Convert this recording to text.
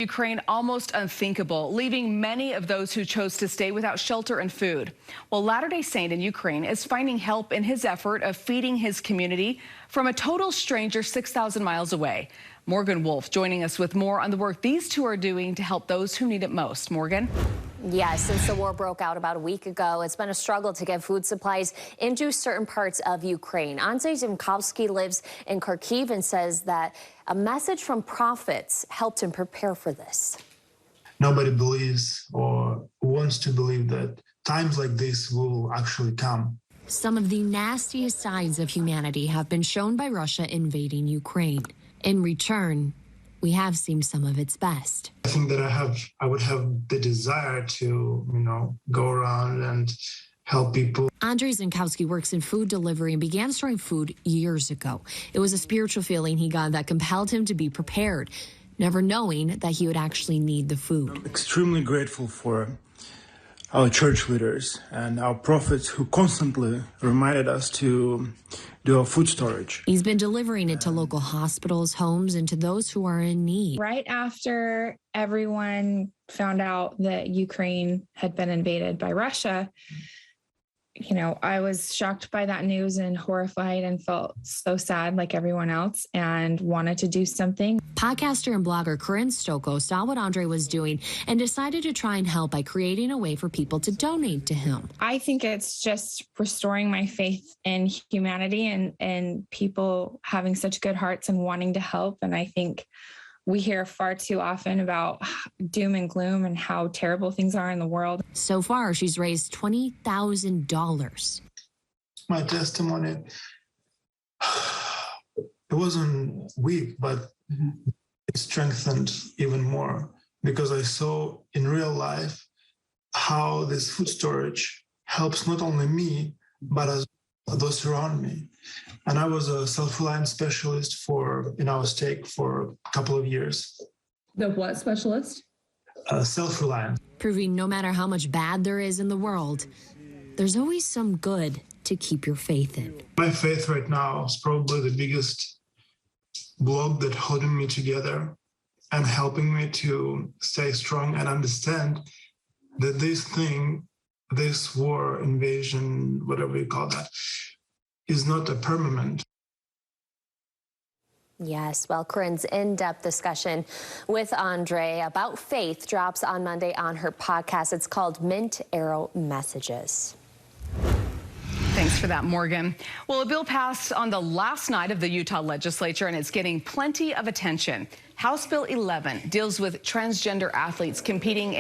Ukraine almost unthinkable, leaving many of those who chose to stay without shelter and food. Well, Latter-day Saint in Ukraine is finding help in his effort of feeding his community from a total stranger 6,000 miles away. Morgan Wolf joining us with more on the work these two are doing to help those who need it most. Morgan? Yes, since the war broke out about a week ago, it's been a struggle to get food supplies into certain parts of Ukraine. Zinkovsky lives in Kharkiv and says that a message from prophets helped him prepare for this. Nobody believes or wants to believe that times like this will actually come. Some of the nastiest sides of humanity have been shown by Russia invading Ukraine. In return, we have seen some of its best. I think that I would have the desire to, go around and help people. Andrei Zinkovsky works in food delivery and began storing food years ago. It was a spiritual feeling he got that compelled him to be prepared, never knowing that he would actually need the food. I'm extremely grateful for our church leaders and our prophets who constantly reminded us to do our food storage. He's been delivering it to local hospitals, homes, and to those who are in need. Right after everyone found out that Ukraine had been invaded by Russia, I was shocked by that news and horrified and felt so sad like everyone else and wanted to do something. Podcaster and blogger Corinne Stocco saw what Andrei was doing and decided to try and help by creating a way for people to donate to him. I think it's just restoring my faith in humanity and people having such good hearts and wanting to help. And I think we hear far too often about doom and gloom and how terrible things are in the world. So far, she's raised $20,000. My testimony, it wasn't weak, but it strengthened even more because I saw in real life how this food storage helps not only me, but as those around me. And I was a self-reliance specialist in our stake for a couple of years. The what specialist? Self-reliance. Proving no matter how much bad there is in the world, there's always some good to keep your faith in. My faith right now is probably the biggest block that holding me together and helping me to stay strong and understand that this war, invasion, whatever you call that, is not a permanent. Yes, well, Corinne's in-depth discussion with Andrei about faith drops on Monday on her podcast. It's called Mint Arrow Messages. Thanks for that, Morgan. Well, a bill passed on the last night of the Utah legislature, and it's getting plenty of attention. House Bill 11 deals with transgender athletes competing in